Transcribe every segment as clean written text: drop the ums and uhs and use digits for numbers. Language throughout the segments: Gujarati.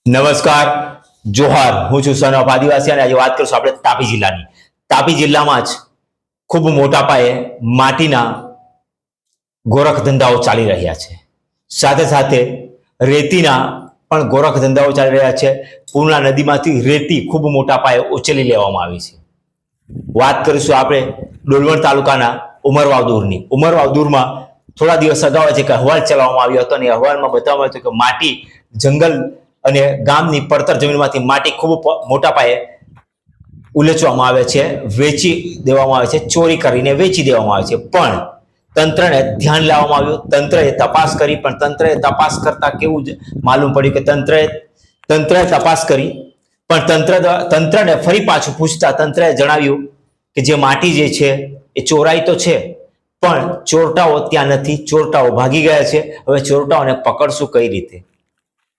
નમસ્કાર, જોહાર. હું છું સનફ આદિવાસી અને આજે વાત કરીશું આપણે તાપી જિલ્લાની. તાપી જિલ્લામાં જ ખૂબ મોટા પાયે માટીના ગોરખ ધંધાઓ ચાલી રહ્યા છે. સાથે સાથે રેતીના પણ ગોરખ ધંધાઓ ચાલી રહ્યા છે. પૂર્ણા નદીમાંથી રેતી ખૂબ મોટા પાયે ઉચલી લેવામાં આવી છે. વાત કરીશું આપણે ડોલવણ તાલુકાના ઉમરવાવદુરની. ઉમરવાવદુરમાં થોડા દિવસ અગાઉ એક અહેવાલ ચલાવવામાં આવ્યો હતો અને અહેવાલમાં બતાવવામાં આવ્યું હતું કે માટી જંગલ અને ગામની પડતર જમીનમાંથી માટી ખૂબ મોટા પાયે ઉલેચવામાં આવે છે, વેચી દેવામાં આવે છે, ચોરી કરીને વેચી દેવામાં આવે છે. પણ તંત્રને ધ્યાન લાવવામાં આવ્યું, તંત્રએ તપાસ કરી, પણ તંત્રએ તપાસ કરતા કેવું માલુમ પડ્યું કે તંત્રએ તપાસ કરી, પણ તંત્રને ફરી પાછું પૂછતા તંત્રએ જણાવ્યું કે જે માટી જે છે એ ચોરાઈ તો છે, પણ ચોરટાઓ ત્યાં નથી, ચોરટાઓ ભાગી ગયા છે. હવે ચોરટાઓને પકડશું કઈ રીતે?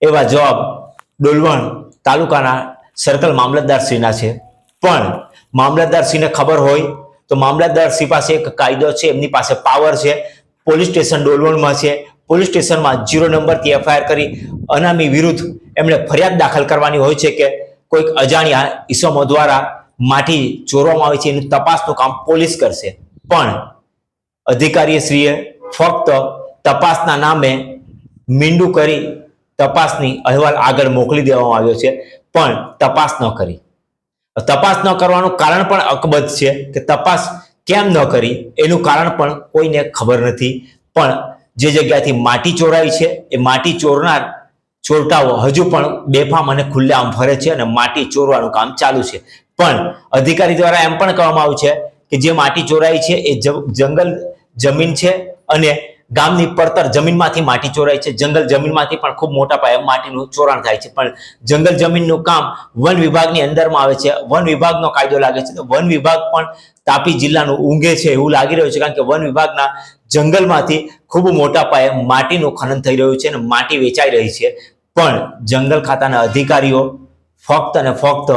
એવા જવાબ ડોલવણ તાલુકાના સર્કલ મામલતદારશ્રીના છે. પણ મામલતદારશ્રીને ખબર હોય તો મામલતદારશ્રી પાસે એક કાયદો છે, એમની પાસે પાવર છે. પોલીસ સ્ટેશન ડોલવણમાં છે, પોલીસ સ્ટેશનમાં 0 નંબરથી એફઆઈઆર કરી અનામી વિરુદ્ધ એમણે ફરિયાદ દાખલ કરવાની હોય છે કે કોઈક અજાણ્યા ઈસમો દ્વારા માટી ચોરવામાં આવી છે. એનું તપાસનું કામ પોલીસ કરશે. પણ અધિકારીશ્રીએ ફક્ત તપાસના નામે મીંડું કરી તપાસની અહેવાલ આગળ મોકલી દેવામાં આવ્યો છે, પણ તપાસ ન કરી. તપાસ ન કરવાનું કારણ પણ અકબંધ છે કે તપાસ કેમ ન કરી એનું કારણ પણ કોઈને ખબર નથી. પણ જે જગ્યાથી માટી ચોરાઈ છે એ માટી ચોરનાર ચોરટાઓ હજુ પણ બેફામ અને ખુલ્લેઆમ ફરે છે અને માટી ચોરવાનું કામ ચાલુ છે. પણ અધિકારી દ્વારા એમ પણ કહેવામાં આવ્યું છે કે જે માટી ચોરાઈ છે એ જંગલ જમીન છે અને ગામની પડતર જમીનમાંથી માટી ચોરાય છે. જંગલ જમીનમાંથી પણ ખૂબ મોટા પાયે માટીનું ચોરાણ થાય છે. પણ જંગલ જમીનનું કામ વન વિભાગની અંદરમાં આવે છે. વન વિભાગનો કાયદો લાગે છે. તો વન વિભાગ પણ તાપી જિલ્લાનું ઊંઘે છે એવું લાગી રહ્યું છે, કારણ કે વન વિભાગના જંગલમાંથી ખૂબ મોટા પાયે માટીનું ખનન થઈ રહ્યું છે અને માટી વેચાઈ રહી છે. પણ જંગલ ખાતાના અધિકારીઓ ફક્ત અને ફક્ત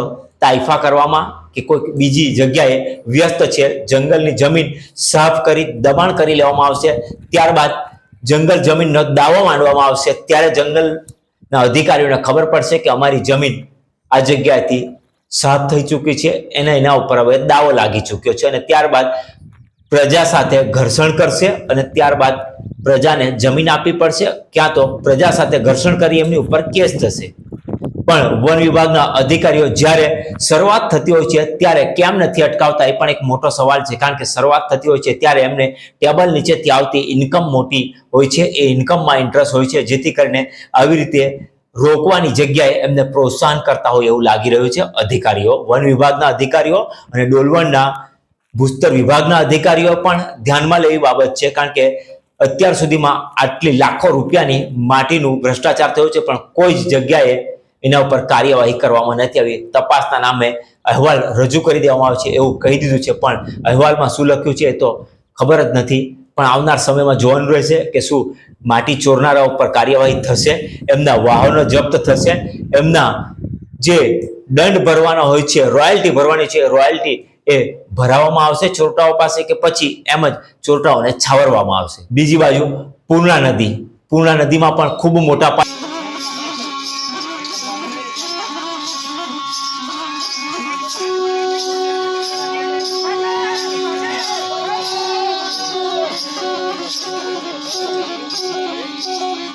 તાઇફા કરવામાં કે કોઈ બીજી જગ્યાએ વ્યસ્ત છે. જંગલની જમીન સાફ કરી દબાણ કરી લેવામાં આવશે, ત્યારબાદ જંગલ જમીનનો દાવો માંડવામાં આવશે. ત્યારે જંગલના અધિકારીઓને ખબર પડશે કે અમારી જમીન આ જગ્યાએથી સાફ થઈ ચૂકી છે, એના ઉપર હવે દાવો લાગી ચૂક્યો છે. અને ત્યારબાદ પ્રજા સાથે ઘર્ષણ કરશે અને ત્યારબાદ પ્રજાને જમીન આપવી પડશે, ક્યાં તો પ્રજા સાથે ઘર્ષણ કરી એમની ઉપર કેસ થશે. પણ વન વિભાગના અધિકારીઓ જ્યારે શરૂઆત થતી હોય છે ત્યારે કેમ નથી અટકાવતા એ પણ એક મોટો સવાલ છે. કારણ કે શરૂઆત થતી હોય છે ત્યારે એમને ટેબલ નીચેથી આવતી ઇન્કમ મોટી હોય છે, એ ઇન્કમમાં ઇન્ટરેસ્ટ હોય છે, જેથી કરીને આવી રીતે રોકવાની જગ્યાએ એમને પ્રોત્સાહન કરતા હોય એવું લાગી રહ્યું છે અધિકારીઓ, વન વિભાગના અધિકારીઓ અને ડોલવણના ભૂસ્તર વિભાગના અધિકારીઓ પણ ધ્યાનમાં લેવી બાબત છે. કારણ કે અત્યાર સુધીમાં આટલી લાખો રૂપિયાની માટીનું ભ્રષ્ટાચાર થયો છે, પણ કોઈ જ જગ્યાએ એના ઉપર કાર્યવાહી કરવામાં નથી આવી. તપાસના નામે અહેવાલ રજૂ કરી દેવામાં આવે છે એવું કહી દીધું છે, પણ અહેવાલમાં શું લખ્યું છે એ તો ખબર જ નથી. પણ આવનાર સમયમાં જોવાનું રહેશે કે શું માટી ચોરનારા ઉપર કાર્યવાહી થશે, એમના વાહનો જપ્ત થશે, એમના જે દંડ ભરવાનો હોય છે, રોયલ્ટી ભરવાની છે, રોયલ્ટી એ ભરાવવામાં આવશે ચોરટાઓ પાસે, કે પછી એમ જ ચોરટાઓને છાવરવામાં આવશે. બીજી બાજુ પૂર્ણા નદીમાં પણ ખૂબ મોટા